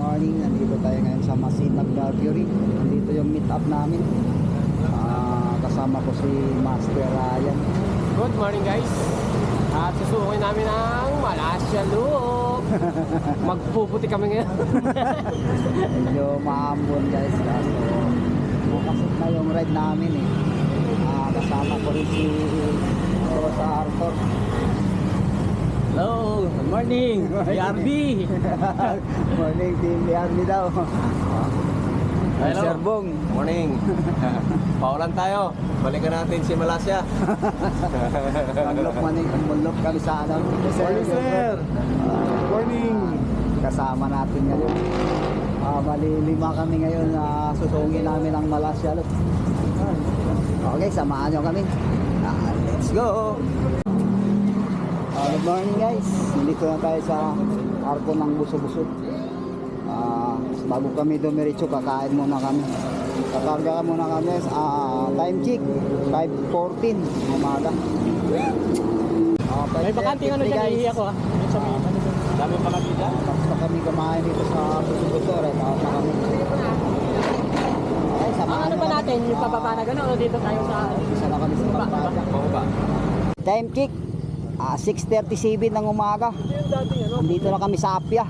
morning. Nandito tayo ngayon sa Masinag Mercury. Nandito yung meet up namin. Kasama ko si Master Ryan. Good morning guys. At susukin namin ang Malasya Loop. Magpuputi kami ngayon. Medyo maambon guys. Kaso makasip na yung ride namin eh. Kasama ko rin si Rosa Arthur. Hello, good morning. BRB. Morning team BRB daw. Hello. Sir Bong. Morning. Paulan tayo. Balikan natin si Malasya. Maglok kami sa ano. Morning, sir. Morning. Kasama natin ngayon. Malilima kami ngayon na susungin namin ang Malasya Loop. Okay, samahan nyo kami. Let's go. Good morning guys. Nandito na tayo sa arko ng Buso-Buso. Bago kami dumiretso, kakain muna kami. Kakarga muna kami. Time check 5:14 umaga. May bakanting ano dyan, iiyak ko ha. Dami pala dito. Tapos na kami kumain dito sa Buso-Buso. Tapos na kami. Okay, samahan Ano nyo ba kami. natin? Yung pababa na gano'n o dito tayo sa... Isa na kami sa pagkada. Baba. Time check 6:37 ng umaga. Nandito na kami sa Apia.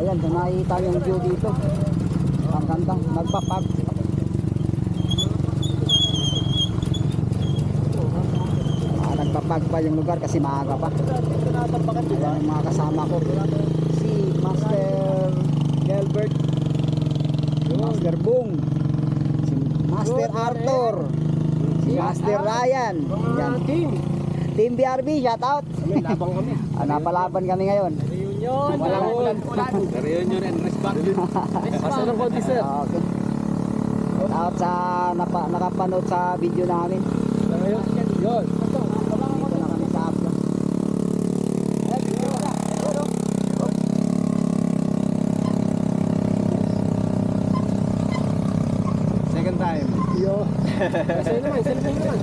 Ayan, nakita yung view dito. Ang ganda, nagpapag. Nagpapag pa yung lugar kasi maaga pa. Ayan, mga kasama ko. Si Master Delbert, si Master Bong, si Master Arthur, si Master Ryan. Yan. Team BRB, shout out. Labang kami. Napalaban kami ngayon. Reunion. Walang ulan-ulan. Reunion and respect. Pasok ng konti sir. Okay. Shout out sa nakapanood sa video namin. Yun. Dito na kami sa Apia. Second time. Sa'yo naman, cellphone naman.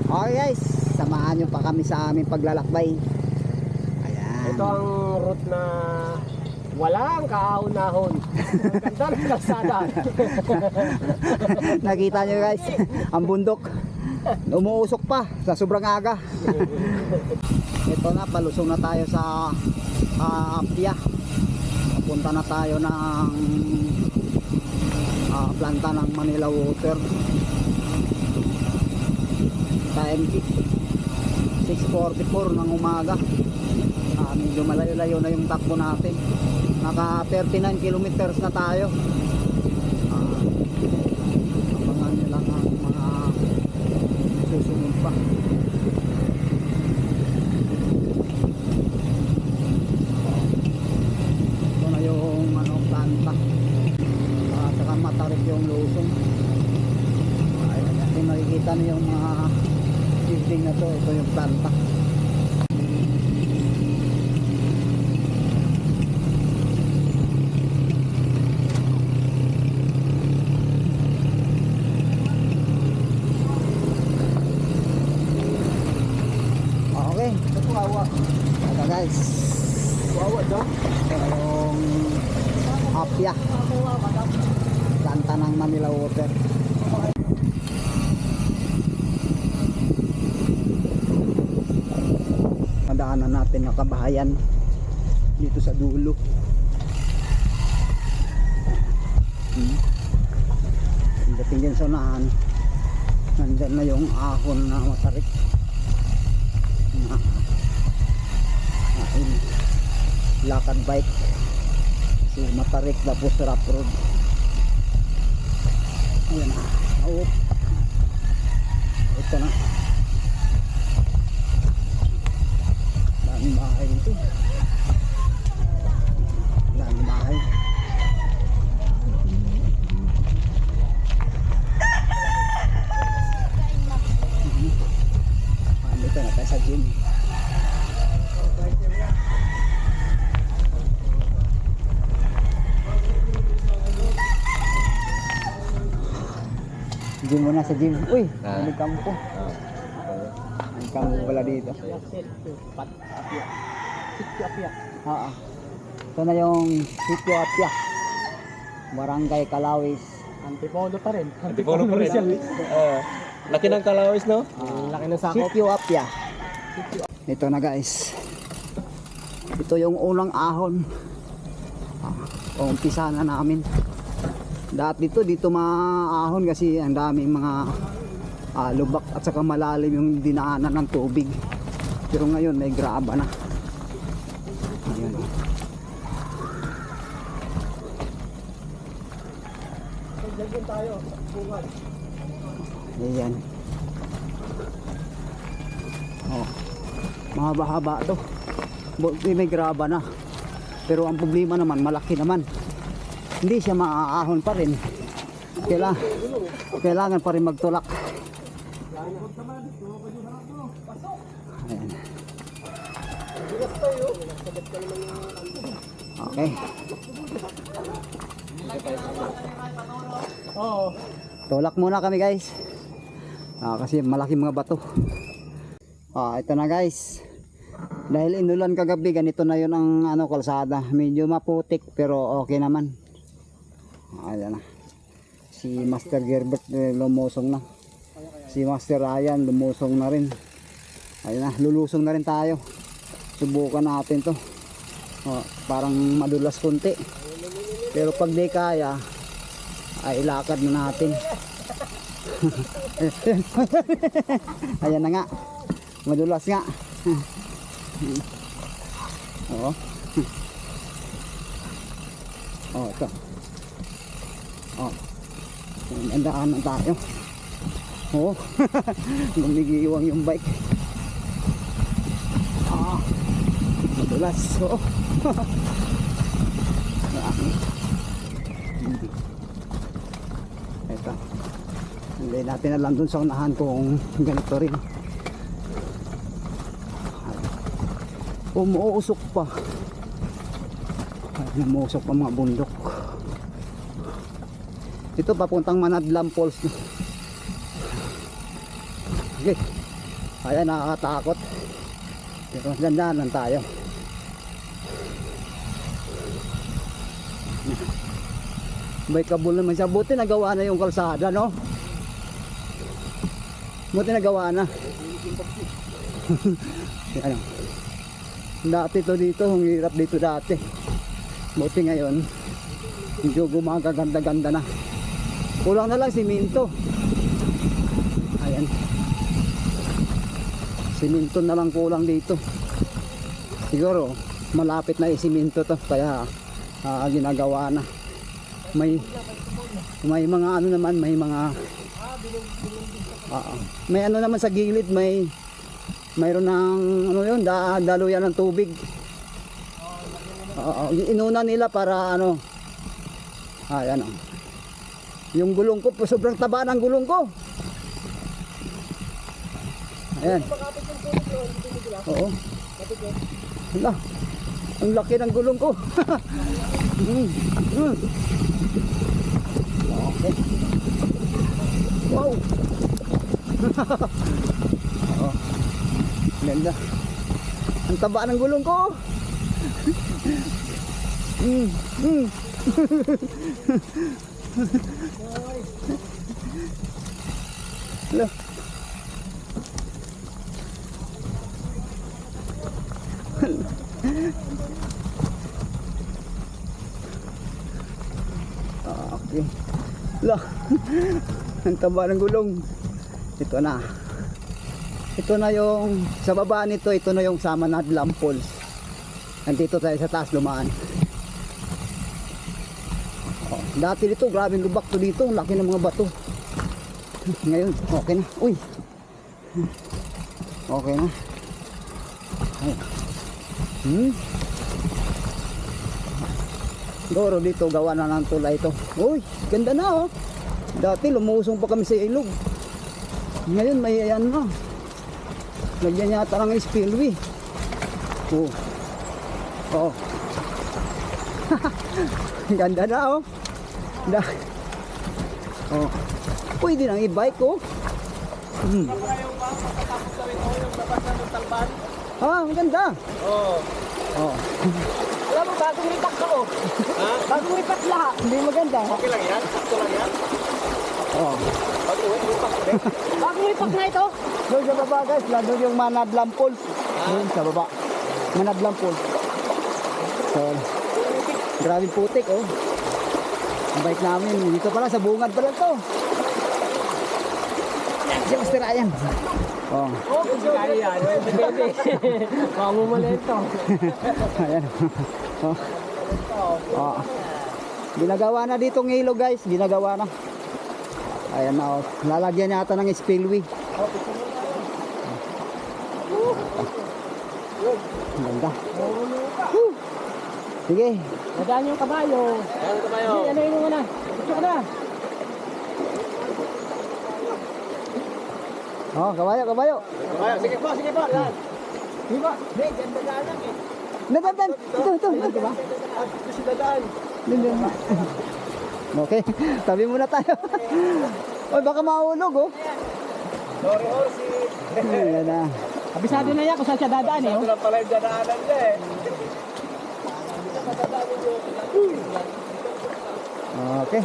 Okay guys, samahan nyo pa kami sa aming paglalakbay. Ayan. Ito ang route na walang kaahon-ahon. Ang ganda ng kalsada. Nakita nyo guys, ang bundok. Umuusok pa sa sobrang aga. Ito na, palusong na tayo sa Apia. Papunta na tayo ng planta ng Manila Water. Time 6:44 ng umaga. Medyo malayo-layo na yung takbo natin. Naka 39 kilometers na tayo. Abangan nyo lang ang mga susunod pa. Ito na yung planta. Saka matarik yung lusong. Kung nakikita nyo yung mga building na to, ito yung planta. Okay, ito guys, ito yung Apia, planta ng Manila Water. Madaanan natin na kabahayan dito sa dulo. Dating din sa unahan, nandyan na yung ahon na matarik na lakad bike kasi matarik tapos rough road. Ayan na, ito na, daming bahay dito, daming bahay. Dito na tayo sa gym. Gym muna sa gym. Uy, may kampo. May kampo pala dito. Apia. Oo. Ito na yung Sitio Apia, Barangay Kalawis. Antipolo pa rin. Antipolo pa rin. Laki ng kalawis, no? Laki ng sakop. Sitio Apia. Ito na guys. Ito yung unang ahon. Umpisa na namin. Dati dito maahon kasi ang daming mga lubak at saka malalim yung dinaanan ng tubig. Pero ngayon may graba na. Ayan. Ayan. Oh. Mahaba-haba to. May graba na. Pero ang problema naman, malaki naman. Hindi siya maaahon pa rin. Kailangan pa rin magtulak. Ayan. Okay. Tulak muna kami guys. Kasi malaking mga bato. Ito na guys. Dahil inulan kagabi, ganito na yun ang kalsada. Medyo maputik pero okay naman. Ayan na. Si Master Gerbert lumusong na. Si Master Ryan lumusong na rin. Ayan na, lulusong na rin tayo. Subukan natin to. Parang madulas konti. Pero pag di kaya, ay ilakad na natin. Ayan na nga. Madulas nga. Oo. Ito. Ang daanan tayo. Gumigiwang yung bike. Madulas. Ito. Hindi natin alam dun sa unahan kung ganito rin. Umuusok pa. Umuusok pa mga bundok. Ito papuntang Manadlam Falls. Okay. Kaya nakakatakot. Pero gandaan lang tayo. May kabul naman siya. Buti nagawa na yung kalsada, no? Buti nagawa na. Ano? Dati to dito, ang hirap dito dati. Buti ngayon, medyo gumagaganda-ganda na. Kulang na lang siminto. Ayan. Siminto na lang kulang dito. Siguro, malapit na isiminto to. Kaya, ginagawa na. May mga ano naman, may mga... may ano naman sa gilid, mayroon ng ano yun, daluyan ng tubig. Inuna nila para ano. Ayan o. Yung gulong ko, sobrang taba ng gulong ko. Ayan. Oo. Hala. Ang laki ng gulong ko. Okay. Wow. Ganda. Ang taba ng gulong ko. Hello. Okay. Lah. Ang taba ng gulong. Ito na. Ito na yung sa baba nito, ito na yung sama na Manadlam Falls. Nandito tayo sa taas lumaan. Dati dito, grabe lubak to dito, ang laki ng mga bato. Ngayon, okay na. Uy. Okay na. Doro dito, gawa na ng tulay ito. Uy, ganda na oh. Dati lumusong pa kami sa ilog. Ngayon may ayan na. Lagyan yata ng spillway. Oh. Ganda na oh. Pwede nang i-bike oh. Ang ganda. Oo. Oh. Alam mo ba, bagong ripak ko. Ha? Bagong ripak lahat. Hindi maganda. Okay lang yan? Sakto lang yan? Oh. Pag-uwi, lupak. Bagong ripak na ito. Doon sa baba guys, doon yung Manadlam Falls. Doon sa baba. Manadlam Falls. So, grabe putik oh. Ang bike namin, dito pala sa bungad pala to. Yan si Master Ryan. Oh. Oh, kung kaya yan. Depende. Mamumulento. Ayan. Oh. Oh. Ginagawa na dito ng ilog guys, ginagawa na. Ayan na oh. Lalagyan yata ng spillway. Ang ganda. Woo! Sige. Nadaan yung kabayo. Ano kabayo? Ano yung muna? Gusto ka na. Oh, kabayo, kabayo. Kabayo, sige po, sige po. Yan. Di ba? Hindi, ganda na lang eh. Dan. Ito ba? Ito si Dadaan. Dan. Okay, tabi muna tayo. Oy, baka mahulog oh. Sorry, Orsi. Ayan na. Kabisado na yan kung saan siya dadaan eh. Ito lang pala yung dadaanan niya eh. Okay.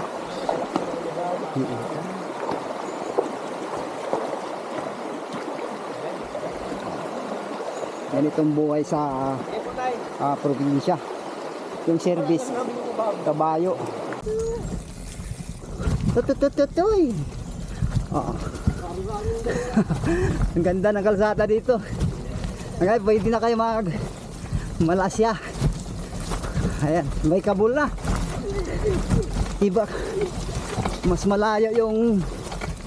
Ganitong buhay sa probinsya. Yung service, kabayo. Tututututoy. Oo. Ang ganda ng kalsada dito. Okay, pwede na kayo Malasya. Ayan, may kabul na. Iba. Mas malayo yung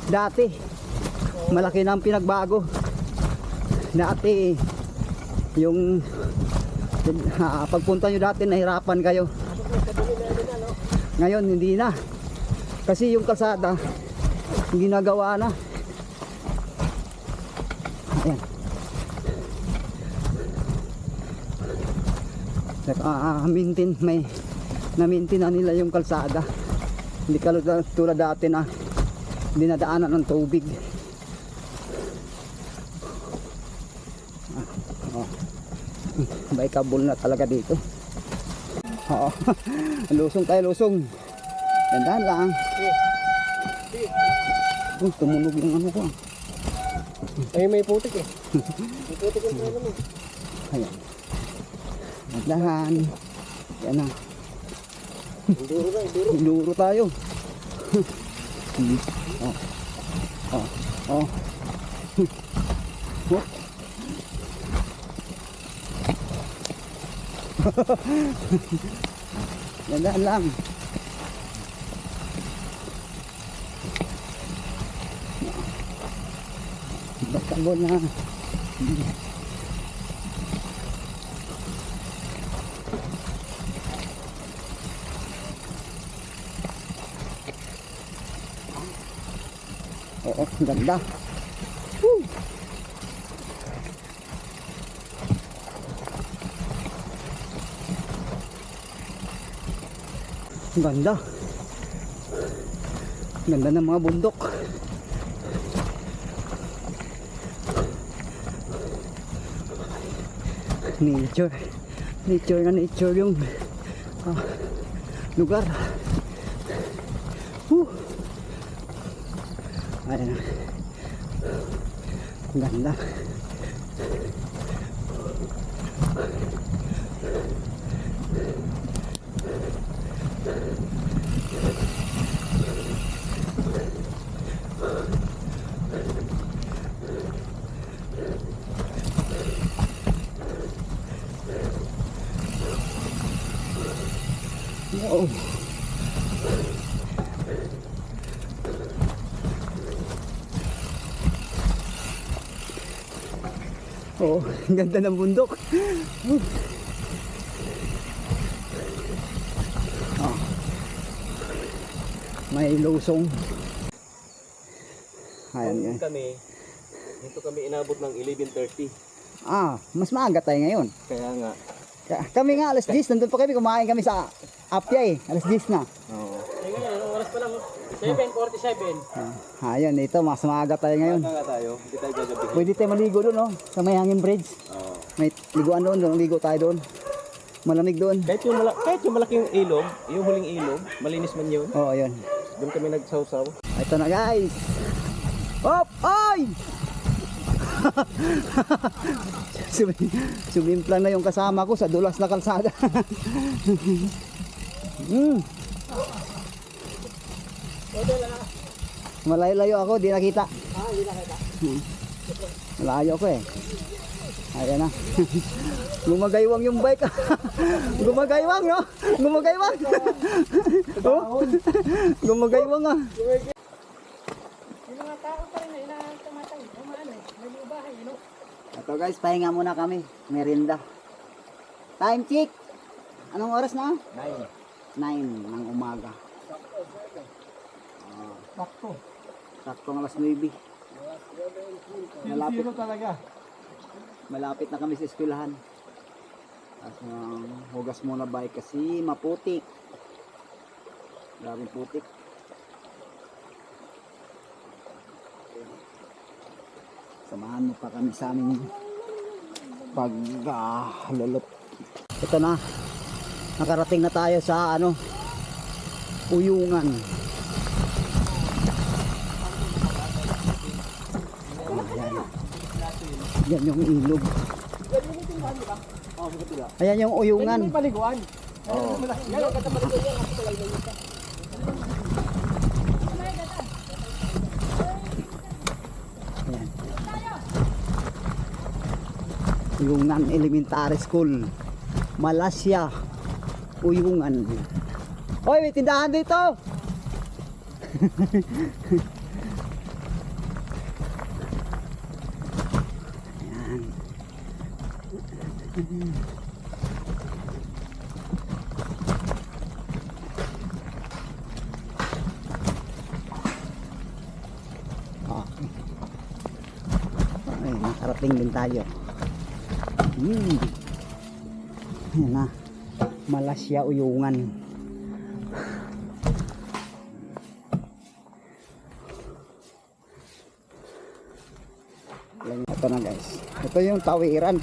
dati. Malaki na ang pinagbago. Dati yung pagpunta nyo dati nahirapan kayo. Ngayon hindi na. Kasi yung kalsada ginagawa na. Ayan. Na-maintain na nila yung kalsada. Hindi tulad dati na dinadaanan ng tubig. Bikeable na talaga dito. Oo. Lusong tayo, lusong. Dandan lang. Tumunog yung ano ko. Ay, may putik eh. May putik yung treno mo. Ayan. Dandan. Yan na. Enduro na, enduro. Enduro tayo. Oh. Oh. Oh. Oh. Dandan lang. Bakabo na. Oo, ganda. Woo! Ganda. Ganda ng mga bundok. Nature. Nature na nature yung lugar. Ayan. Ganda. Oh. Oh, ganda ng bundok. Oh. May lusong. Ayan yan. Dito kami inabot ng 11:30. Mas maaga tayo ngayon. Kaya nga. Kami nga alas 10, nandun pa kami, kumain kami sa Apia eh. Alas 10 na. Oo. Ay, ngayon, anong oras pa lang? 7:47. Ayun, ito, mas maaga tayo ngayon. Nga tayo, hindi tayo gagabi. Pwede tayo maligo doon, no? Sa may hanging bridge. Oo. May liguan doon, ligo tayo doon. Malamig doon. Kahit yung malaking ilog, yung huling ilog, malinis man yun. Oo, yun. Doon kami nagsawsaw. Ito na guys. Hop! Ay! Sumimplang na yung kasama ko sa dulas na kalsada. Malayo-layo ako, di nakita. Hindi na kita. Malayo ako eh. Ayan na. Gumagaywang yung bike. Gumagaywang, no? Gumagaywang. Oh? Gumagaywang ah. Yung mga tao pa rin na tumatay. Umaano eh. Nag-ibahay, you know? Ito guys, pahinga muna kami. Merienda. Time check. Anong oras na? 9 ng umaga. Sakto. Sakto ng alas 9. Malapit, Zero talaga. malapit na kami sa eskwelahan. At hugas muna bike kasi maputik. Grabing putik. Samahan mo pa kami sa aming pag-lulot. Ito na. Nakarating na tayo sa Uyungan. Yan yung ilog. Ayan yung Uyungan. May paliguan. Oo. Yan ang katamaliguan yan. Ako pala yung isa. Ayan. Uyungan Elementary School. Malasya. Uyungan. Hoy, may tindahan dito. Ayan. Ay, nakarating din tayo. Ayan na. Malasya Uyungan. Ito na guys. Ito yung tawiran.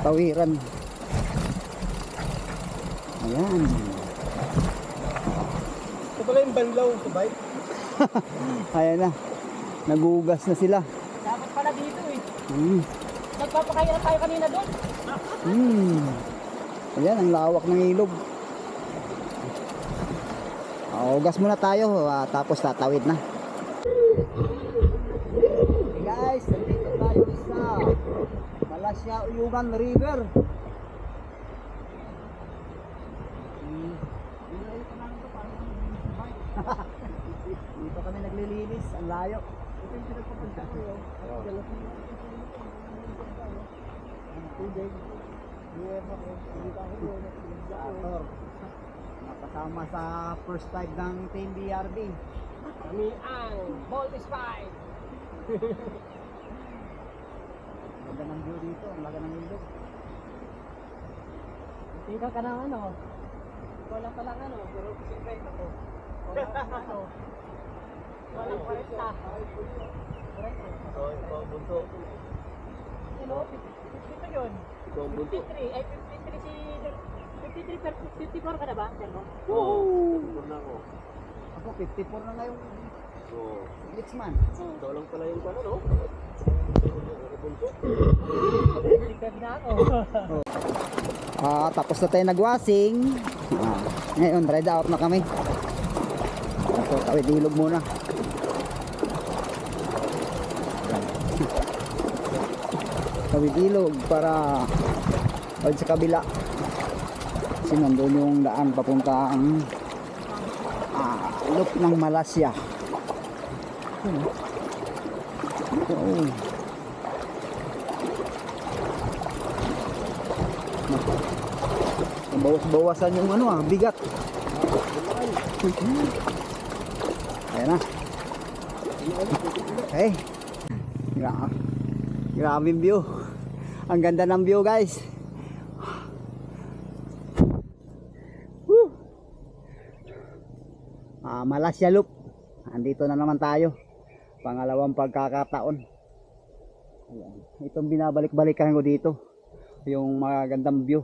Tawiran. Ayan. Ito pala yung banlaw sa bike. Ayan na. Nagugas na sila. Dapat pala dito eh. Nagpapakaya na tayo kanina doon. Ayan, ang lawak ng ilog. Ugas muna tayo, tapos tatawid na. Hey guys, nandito tayo sa Malasya Uyungan River. Dito kami naglilinis, ang layo. Ito yung pinagpapunta ko yun. Ang tubig. Nakasama sa first time ng Team BRB. Kami ang Bold is Five. Ganda ng view dito, ang laga ng ilog. Tika ka ng ano. Wala palang ano, pero sikreto ko. Wala ano. Walang 40. So, ito ang bunso. Sino? 52 yun. Ito ang bunso. 53. Ay, 53 si... 53 per 54 ka na ba? Sir mo? Oo. Bunso na ako. Ako 54 na ngayon. Oo. Next month. Ito lang pala yung pala, no? Bunso. 55 na ako. Tapos na tayo nagwasing. Ngayon, ride out na kami. Ito, tawid ilog muna. Tawid ilog para sa kabila. Kasi nandun yung daan papunta ang loop ng Malasya. Bawas-bawasan yung bigat. Ayan na. Okay. Grabe yung view. Ang ganda ng view guys. Woo! Malasya Loop. Andito na naman tayo. Pangalawang pagkakataon. Ayan. Itong binabalik-balikan ko dito. yung magandang view.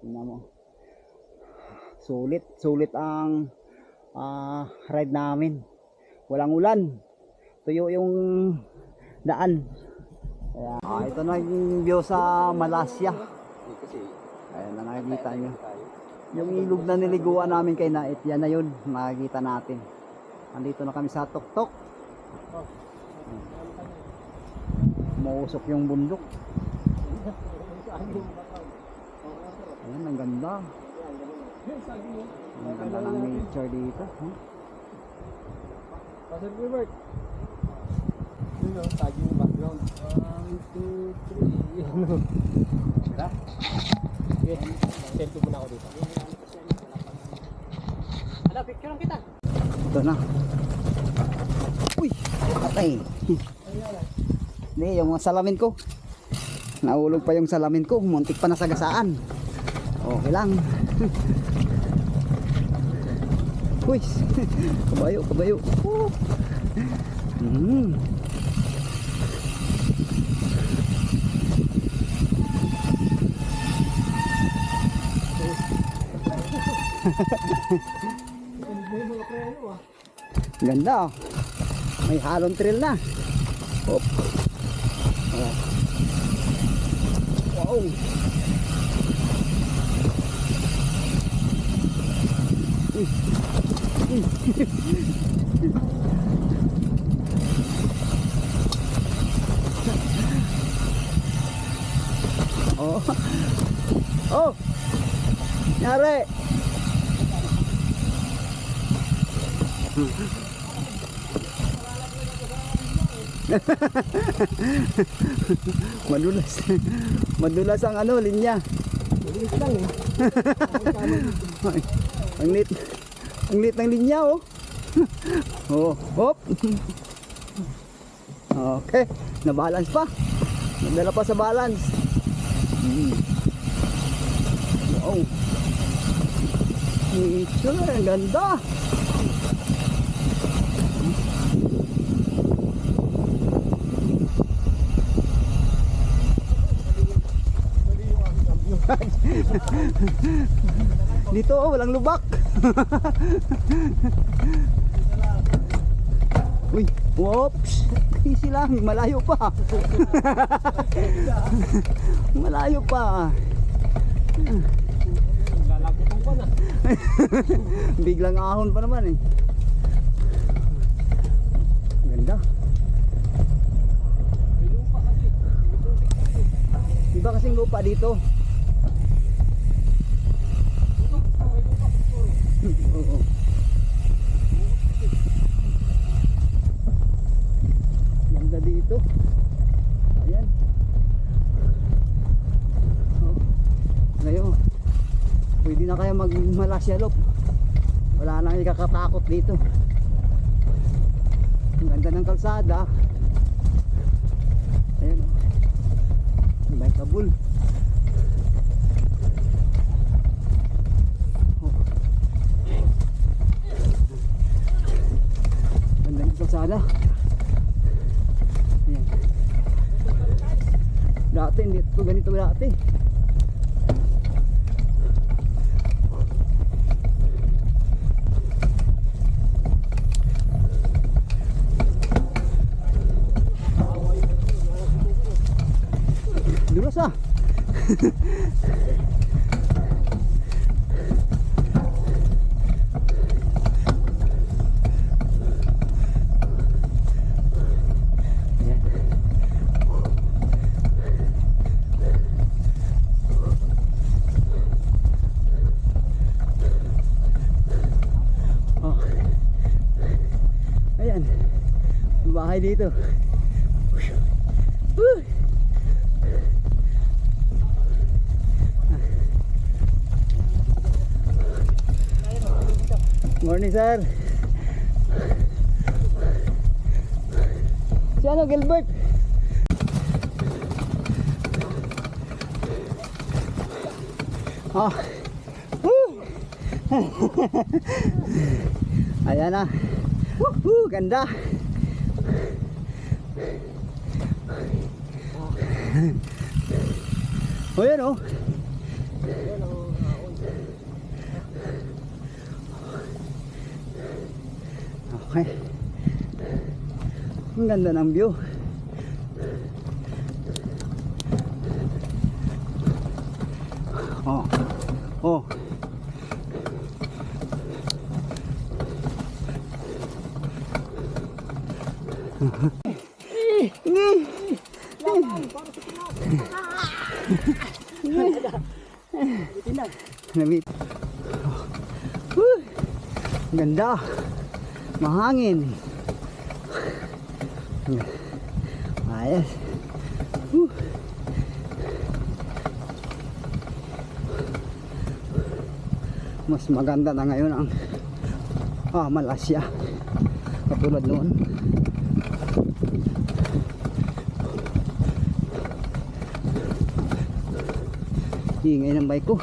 Tingnan mo. Sulit ang ride namin. Walang ulan. Tuyo yung daan. Kaya, ito na yung view sa Malasya. Ayan na nakikita nyo. Yung ilog na niliguan namin kay Nait, yan na yun. Makikita natin. Andito na kami sa tuktok. Mausok yung bundok. Ayan, ang ganda. Ang ganda ng nature dito. Pastor Gilbert. Yun o, tagi yung background. 1, 2, 3. Tara. Sige, selfie muna ako dito. Ala, picture lang kita. Ito na. Uy! Patay. Hindi, yung salamin ko. Naulog pa yung salamin ko. Muntik pa nasagasaan. Okay lang. Uy! Kabayo, kabayo. Ganda oh. May halong trail na. Hop. Oh. Wow. Oh. Oh. Nyari. Madulas. Madulas ang ano, linya. Malinis lang eh. Ang lit. Ang lit ng linya oh. Oh, hop. Okay, na-balance pa. Nagdala pa sa balance. Wow. Nature, ang ganda. Dito oh, walang lubak. Uy, whoops. Easy lang, malayo pa. Malayo pa. Lalagutan ko na. Biglang ahon pa naman eh. Ganda. May lupa kasi. Iba kasing lupa dito. Oo. Ganda dito. Ayan. Oh. Ngayon, pwede na kayo magmalasyalop. Wala nang ikakatakot dito. Ang ganda ng kalsada. Ayan o. Bikeable. Ganda ng kalsada. Ayan. Dati hindi ito ganito dati. Dulas ah. Ayan. Oh. Ayan. Bahay dito. Woo! Morning sir. Si ano Gilbert? Oh. Woo! Ayan na. Woo! Ganda. O yan o. Yan ang haon. Okay. Ang ganda ng view. Oh. Oh. Namit. Ganda. Mahangin. Ayos. Mas maganda na ngayon ang Malaysia katulad noon. Ingay ng bike ko.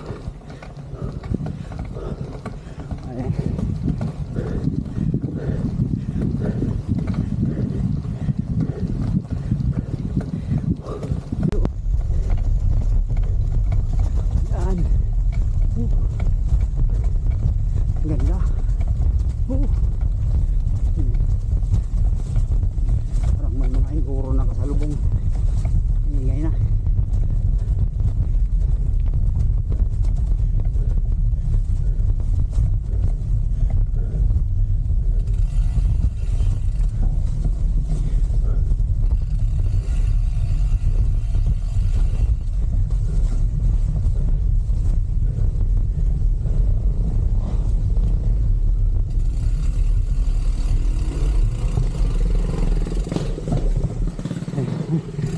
Ayan. Yan. Ganda. Parang may mga enduro na kasalubong. Ingay na.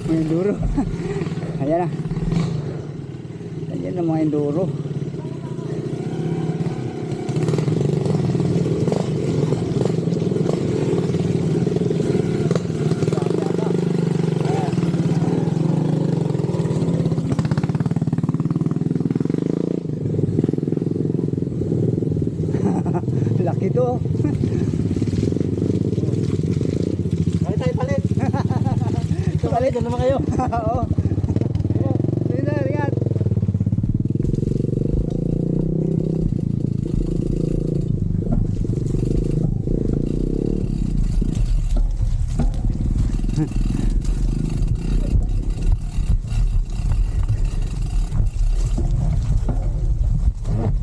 Mga enduro. Ayan na. Ayan na mga enduro. Laki to. Kaya tayo palit. Palit na naman kayo. Oo. Sige na, ingat.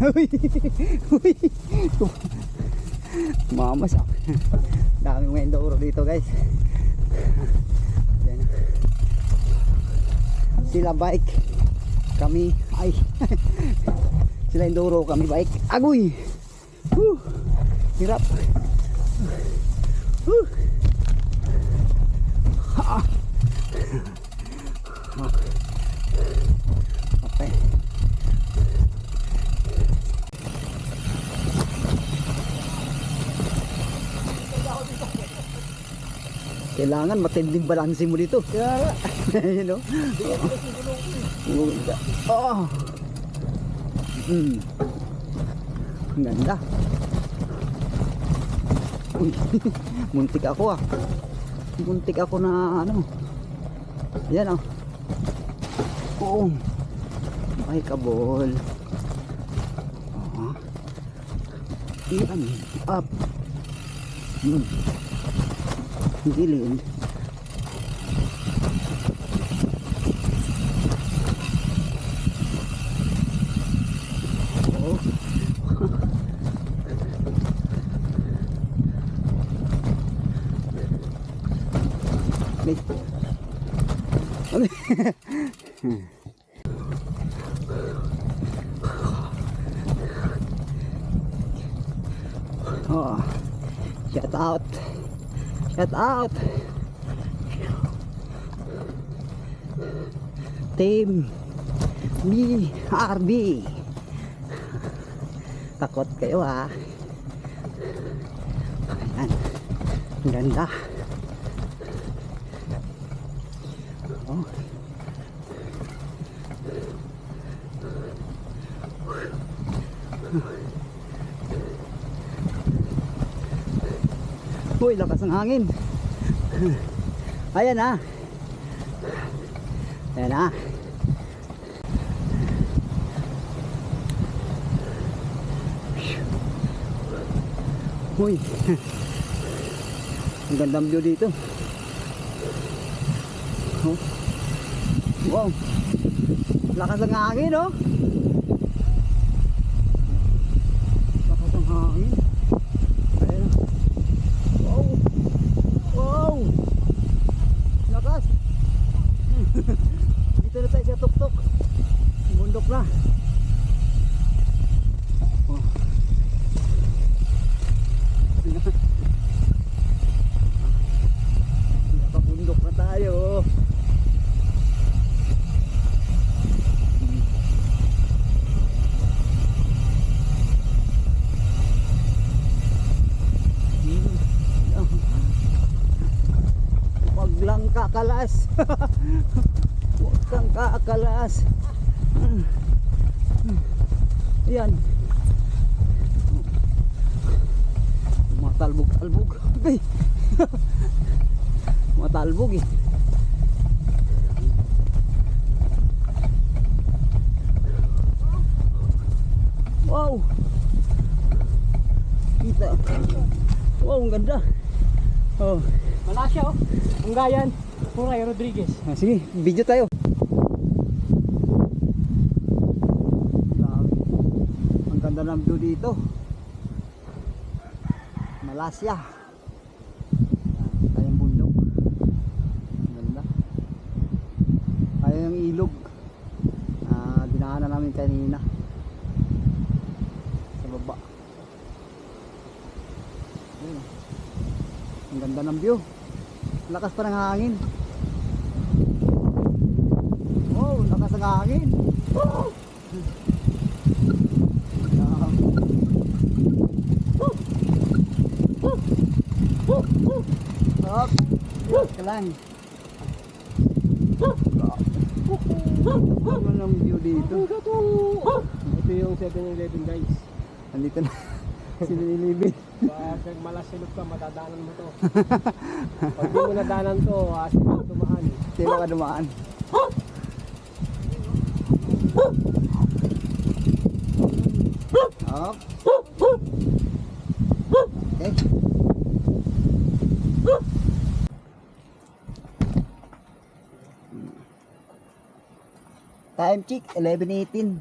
Uy! Uy! Mamasak. Daming mga enduro dito guys. Yan. Sila bike, kami ay sila enduro, kami bike. Agoy! Hirap. Ha. Okay. Kailangan matinding balanse mo dito. Kaya You know? Oh. Ang ganda. Uy, muntik ako ah. Muntik ako na ano. Yan ah. Oo. Ay kabol. Yan. Up. Gilid. Oh. Okay. Oh. Shout out. Shout out. Team BRB. Takot kayo ha. Ayan. Ang ganda. Oh. Uy, lakas ng hangin. Ayan na. Ayan na. Uy. Ang gandang view dito. Oh. Wow. Lakas ng hangin, oh. Lakas ng hangin. Ayan. Wow. Wow. Lakas. Dito na tayo sa tuktok. Bundok na. Oh. Napabundok na tayo. Huwag lang kakalas. Huwag kang kakalas. Ayan. Matalbog-talbog. Okay. Matalbog eh. Wow. Kita. Wow, ang ganda. Oh. Malasya oh. Unggayan. Puray Rodriguez. Ah, sige, video tayo. Grabe. Ang ganda ng view dito. Malasya. Tayong bundok. Ang ganda. Kaya yung ilog. Dinaanan namin kanina. Sa baba. Ayun. Ang ganda ng view. Lakas pa ng hangin. Oh, lakas ng hangin. Up. Ka lang. Ano ng view dito? Ito yung 7-Eleven guys. Andito na. Sinilibin. Pag malasilog ka, madadaanan mo to. Pag di mo nadaanan to, asin mo tumaan. Sino ka dumaan? Up. Okay. Time check 11:18.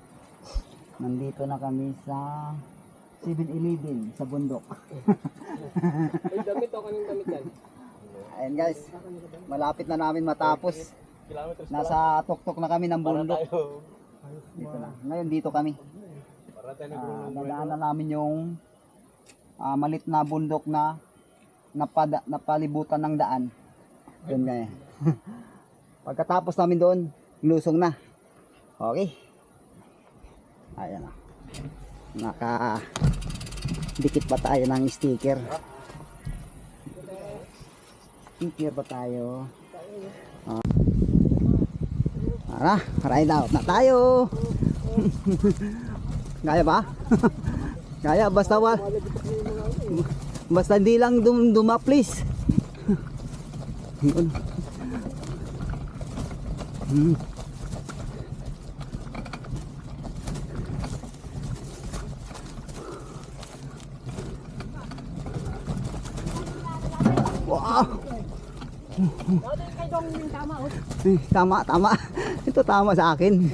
Nandito na kami sa 7-Eleven sa bundok. Ay, damit o kanyung damit yan? Ayan guys, malapit na namin matapos. Kilometers Nasa tuktok na kami ng bundok. Dito na. Ngayon dito kami. para tayo Dadaanan namin yung malit na bundok na napalibutan ng daan. Yun nga. Pagkatapos namin doon, lusong na. Okay. Ayan na. Dikit pa tayo ng sticker. Sticker pa tayo. Ride out na tayo. Kaya ba? Kaya basta basta hindi lang dumaplis. Wow. Tama. Ito tama sa akin.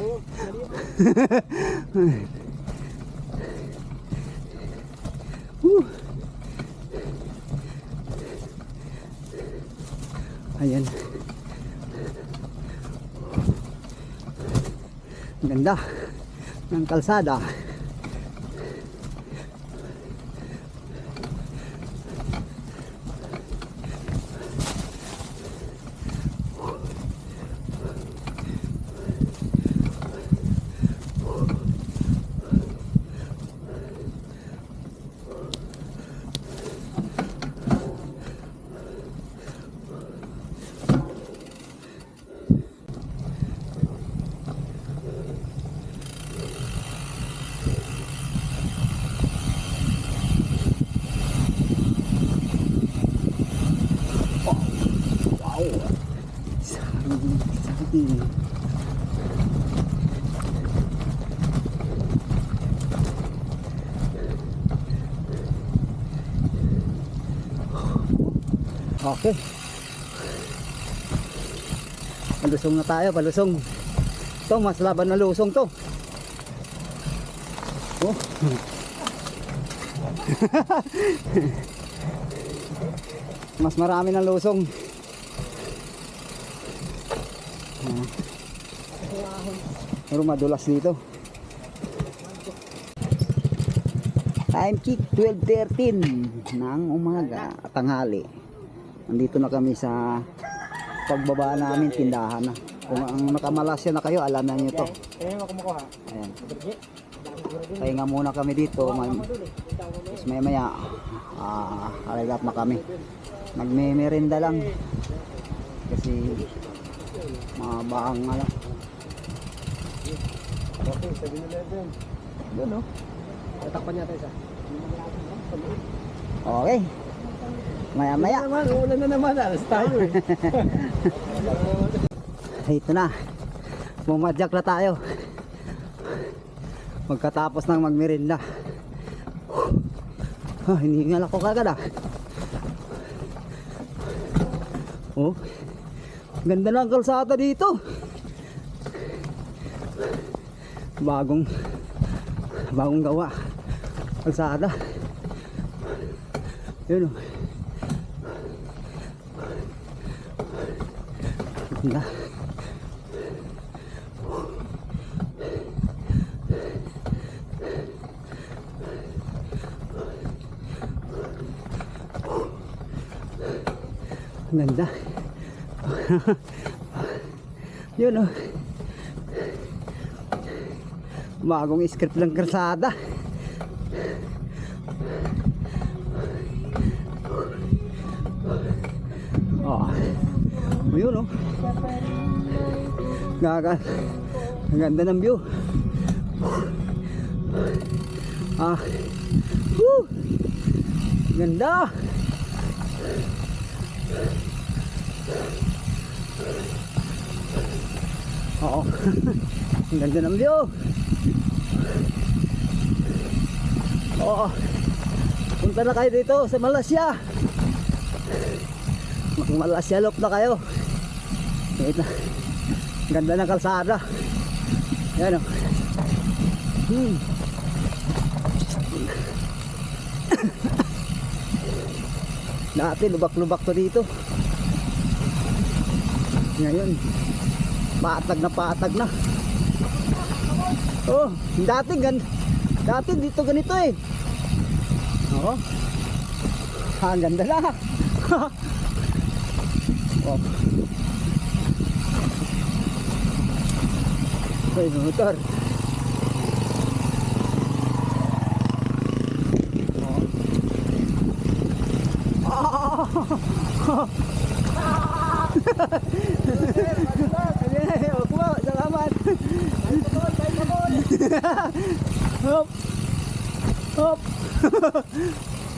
Ayan. Ganda ng kalsada. Exciting. Okay. Palusong na tayo, palusong. Ito, mas laban na lusong to. Oh. Mas marami ng lusong. Pero madulas dito. Time kick 12:13 ng umaga, tanghali. Nandito na kami sa pagbaba namin, tindahan na. Kung ang nakamalasya na kayo, alam na nyo to. Ayan. Pahinga muna kami dito. Tapos maya aligap na kami. Magme-merenda lang. Kasi mabaang ano. Doon no? Tatakpan niya tayo sa. Okay. Maya. Ulan na naman. Alas tayo eh. Ito na. Bumadyak na tayo. Magkatapos ng magmerinda. Hinihingal ako kagad ah. Oh. Ganda ng kalsada dito. Bagong gawa. Kalsada. Yun oh. Ganda. Ganda. Yun oh. Bagong script ng kalsada. Oh. Yun oh. Ang ganda ng view. Ah. Woo. Ganda. Oo. Ang ganda ng view. Oo. Punta na kayo dito sa Malasya. Malasya loop na kayo. Ito. Ganda ng kalsada. Yan o. Dati lubak-lubak to dito. Ngayon patag na. Oh, dati dito ganito eh. Oo. Ang ganda na. Oh. Ay, motor. Salamat. Hop. Hop.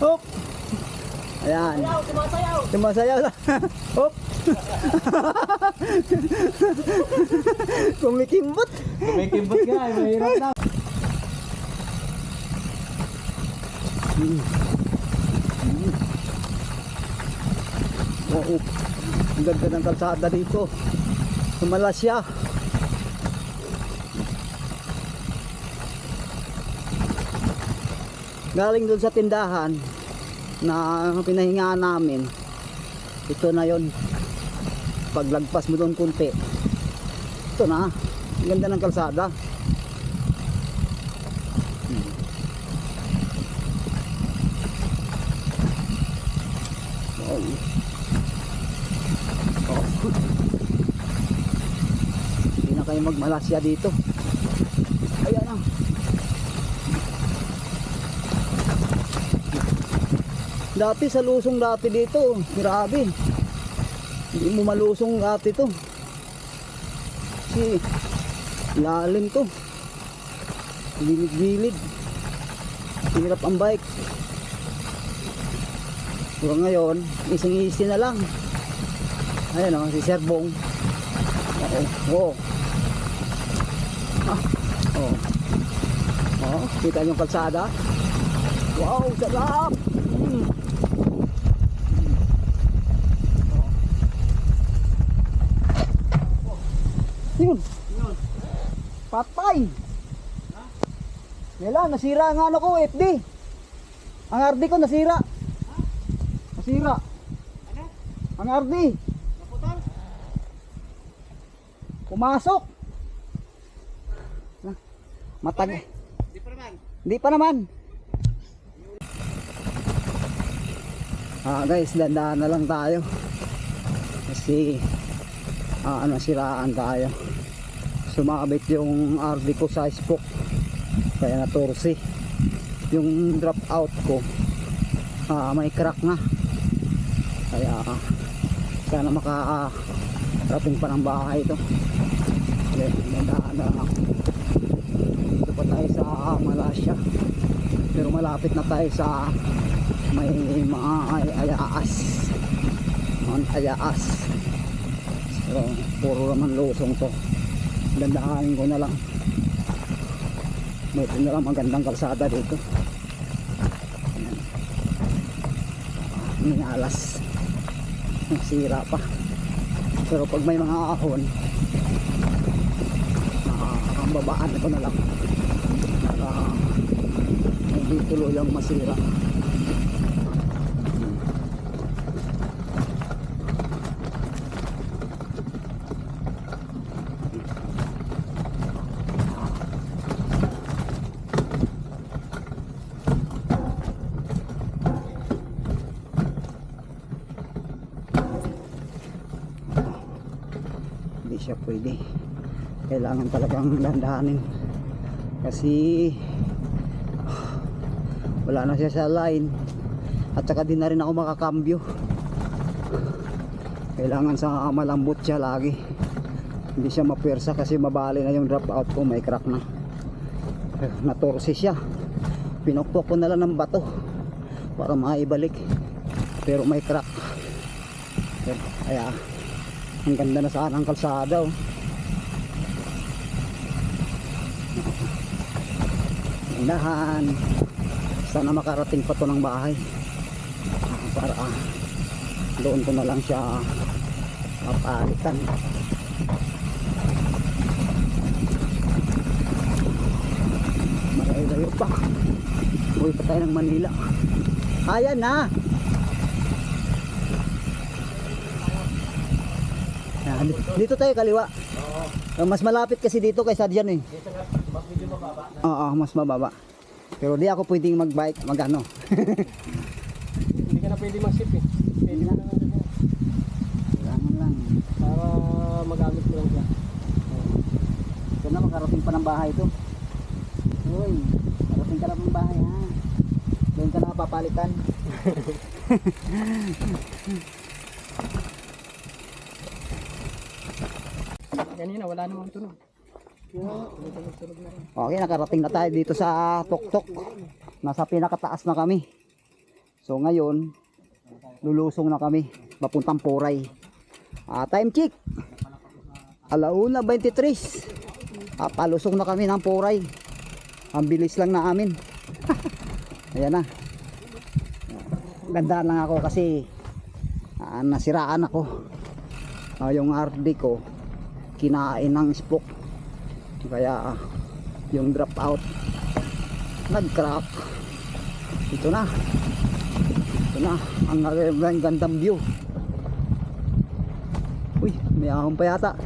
Hop. Ayan. Sumasayaw lang. Hop. Kumikimbot. Kumikimbot ka. Mahirap na. Oo. Ang ganda ng kalsada dito sa Malasya. Galing doon sa tindahan na pinahingaan namin, ito na yon. Paglagpas mo doon kunti, ito na. Ang ganda ng kalsada. Oh. Hindi na kayo magmalasya dito. Ayan na. Dati sa lusong dati dito, grabe. Hindi mo malusong dati to. Kasi lalim to. Gilid-gilid. Hirap ang bike. Pero ngayon, isang-isi na lang. Ayan o, si Sir Bong. Oo. Oo. Oo, kita yung kalsada. Wow, sarap! Patay! Nila, nasira ang ano ko, FD. Ang RD ko nasira. Nasira. Ang RD. Pumasok. Matag. Hindi pa naman. Guys, dandaan na lang tayo. Kasi nasiraan tayo. Sumabit yung RD ko sa spoke. Kaya natursi. Yung drop out ko may crack na. Kaya sana makarating pa ng bahay ito. Okay, dandaan na lang. Dito pa tayo sa Malaysia. Pero malapit na tayo sa may mga ayaas. Ayaas. So, puro naman lusong to. Dandaanin ko na lang. Buti na lang magandang kalsada dito. May alas. Nasira pa. Pero pag may mga ahon, ang babaan ko na lang para hindi tuluyang masira. Hindi siya pwede, kailangan talagang dandahanin kasi wala na siya sa line at saka din na rin ako makakambyo. Kailangan sa malambot siya lagi, hindi siya mapwersa kasi mabali na yung drop out ko, may crack na. Natorsi siya, pinukpok ko na lang ng bato para maibalik pero may crack. Kaya ang ganda na sana ang kalsada oh. Gandahan. Sana makarating pa to ng bahay para doon ko na lang siya papalitan. Malayo pa. Uwi pa tayo ng Manila. Ayan na. Dito tayo kaliwa. Mas malapit kasi dito kaysa diyan eh. Oo, mas mababa. Pero di ako pwedeng mag-bike, magano. Hindi ka na pwede mag-ship eh. Pwede na lang dito. Kailangan lang. Para magamit ko lang siya. Ito na, makarating pa ng bahay ito. Uy, makarating ka na ng bahay ha. Doon ka na papalitan. Kanina wala namang tunog. Tunog na rin. Okay, nakarating na tayo dito sa Tuktok. Nasa pinakataas na kami. So ngayon, lulusong na kami papuntang Poray. Time check 1:23. Palusong na kami ng Poray. Ang bilis lang na amin. Ayan na. Gandaan lang ako kasi nasiraan ako. Yung RD ko kinain ng spoke. Kaya yung drop out nag-crack. Ito na ang gandang view. Uy, may ahon pa yata.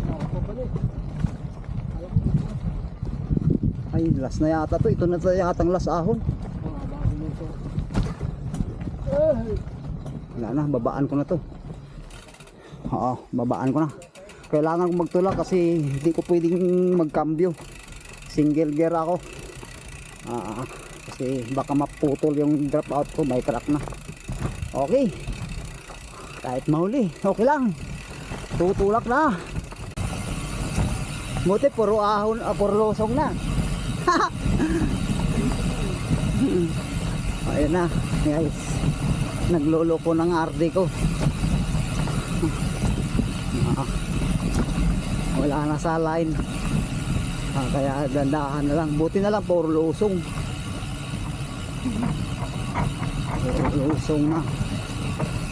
Ay, last na yata to. Ito na yata ang last ahon. Wala na, babaan ko na to. Oo, babaan ko na. Kailangan ko magtulak kasi hindi ko pwedeng magkambyo. Single gear ako. Kasi baka maputol yung drop out ko, may crack na. Okay. Kahit mahuli, okay lang. Tutulak na. Buti puro ahon, puro losong na. Ayun na, guys. Nagluloko ng RD ko. Wala na sa line. Kaya dandahan na lang. Buti na lang puro lusong. Puro lusong na.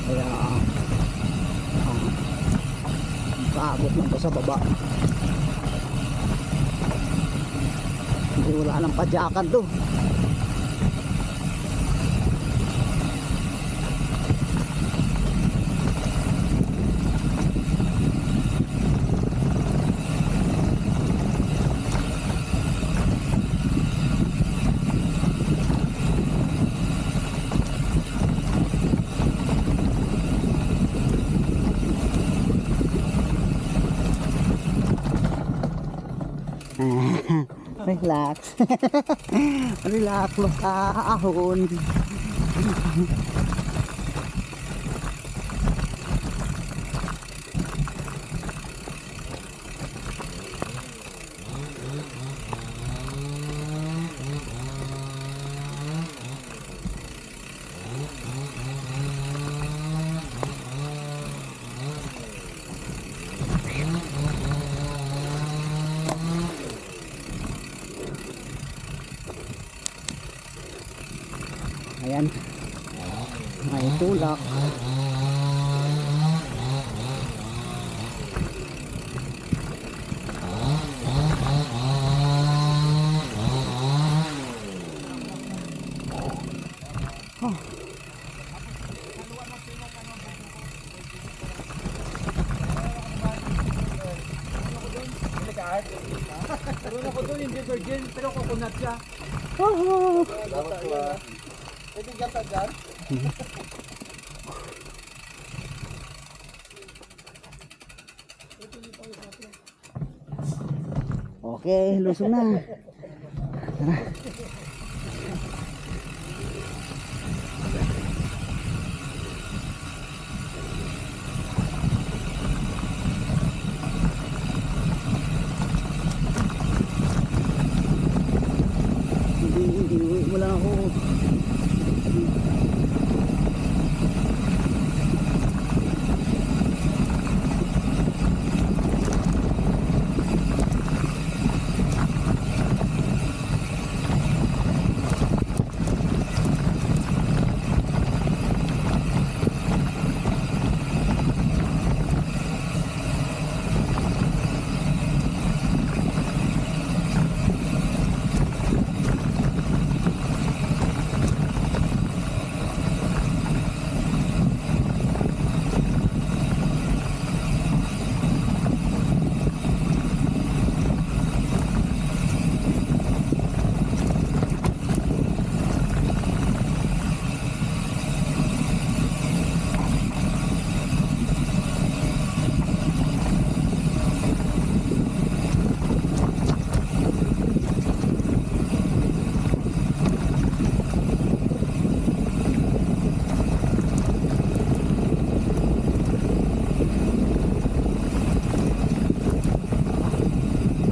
Kaya kaabot lang pa sa baba. Kasi wala nang padyakan to. Relax. Relax mo sa ahon. Ayan, may tulak. Oh. Meron ako doon, hindi virgin, pero coconut siya. Oh. Pwede gata dyan? Okay, lusong na. Inuwi mo lang ako.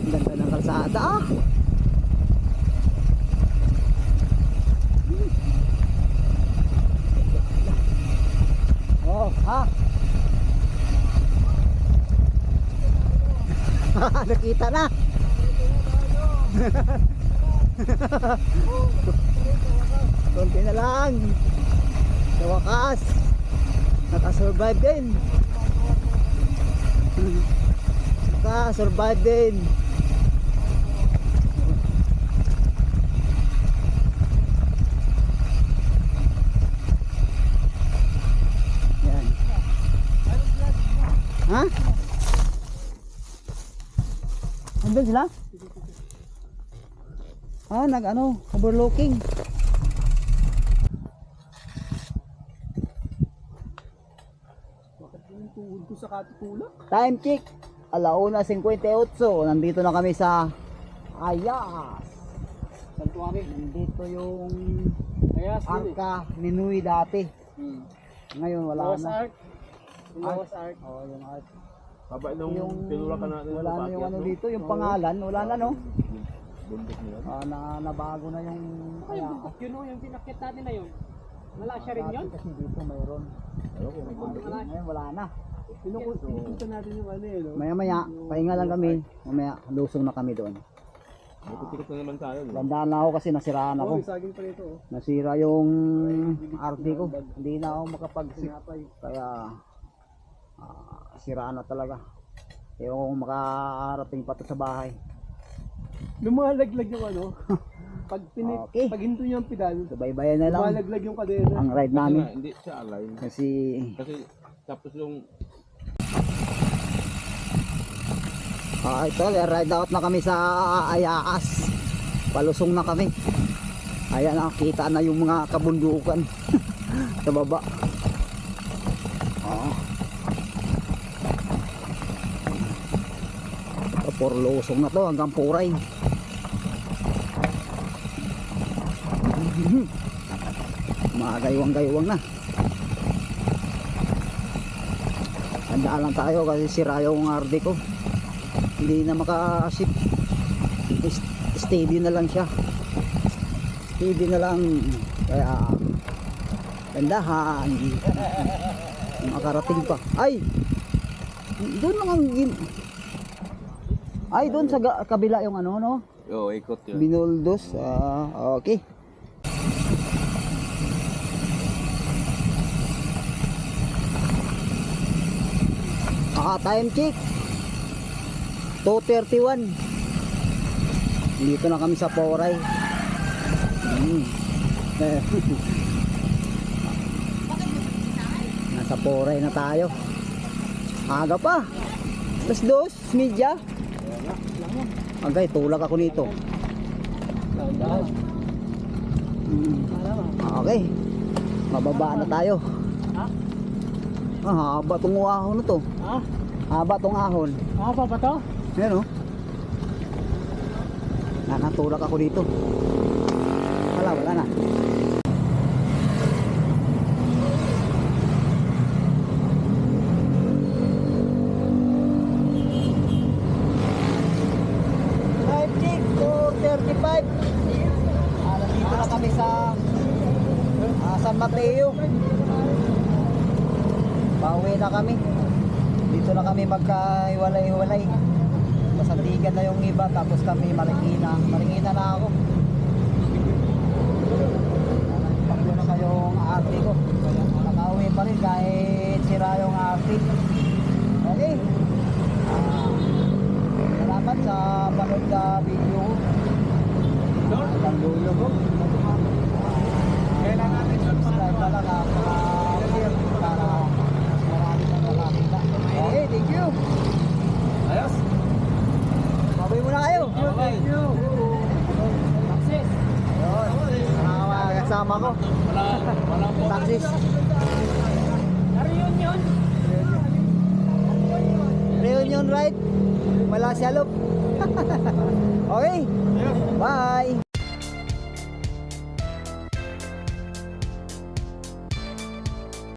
Ganda ng kalsada ah. Oh, ha? Nakita na. Konti na lang. Sa wakas, nakasurvive din. Nakasurvive din. Yan. Ha? Andun sila? Ah, nag-ano, overlooking. Bakit yung tuhod ko sa katutulak? Time check, 1:58. Nandito na kami sa Ayas. Santuari. Nandito yung Ayas, Arca Ninoy dati. Ngayon wala Noah's na. Ark. Yung Noah's Ark. Oh, yung art. Baba nung Yung tinulakan natin. wala na yung ano dito, yung pangalan, wala na no. Ah, nabago na yung Ay, yung bundok yun o, yung pinakit natin na yun. Wala siya rin yun? Kasi dito mayroon. Ngayon wala na. Pinupunta natin yung ano yun. Maya maya, pahinga lang kami. Mamaya, lusong na kami doon. Tikot na naman tayo. Gandaan na ako kasi nasiraan ako. Oh, saging pa ito. Nasira yung RD ko. Hindi na ako makapagsik. Sinapay. Kaya siraan na talaga. Ewan ko kung makarating pa to sa bahay. Lumalaglag yung ano. Okay. Pag hinto niyo ang pedal, Subaybayan na lang lumalaglag yung kadena. ang ride namin. Hindi siya align. Kasi Kasi tapos yung ito, ride out na kami sa Ayaas. Palusong na kami. Ayan, nakita na yung mga kabundukan sa baba. For lusong na to hanggang Puray. Magayuang-gayuang na. Handaan lang tayo kasi sira yung RD ko. Hindi na makaship. Steady na lang siya. Steady na lang. Kaya gandahan. Makarating pa. Ay! Doon lang ang ay, doon sa kabila yung ano, no? yo ikot yun. Binuldos. Okay. Time check 2:31. Dito na kami sa Poray. Nasa Poray na tayo. Aga pa. Alas 2:30. Agay, tulak ako nito. Okay. Mababa na tayo. Haba tong ahon na to. Haba tong ahon. Haba ba to? Ayan o. Nanatulak ako dito. Wala na. Nandito na kami sa San Mateo. Pauwi na kami. Dito na kami magkahiwalay-hiwalay. Masandigan na yung iba, tapos kami Marikina na ako. Pagdo na kayong arte ko. Nakauwi pa rin kahit sira yung arte. Okay. Salamat sa panood na video. Hanggang dulo ko. Kailan natin Subscribe na lang share para mas marami na makakita. Okay, thank you. Ayos. Babay muna kayo. Thank you. Success. Ayun. Mga kasama ko. Walang Taxis. Reunion. Reunion ride. Wala siya loop. Okay. Bye.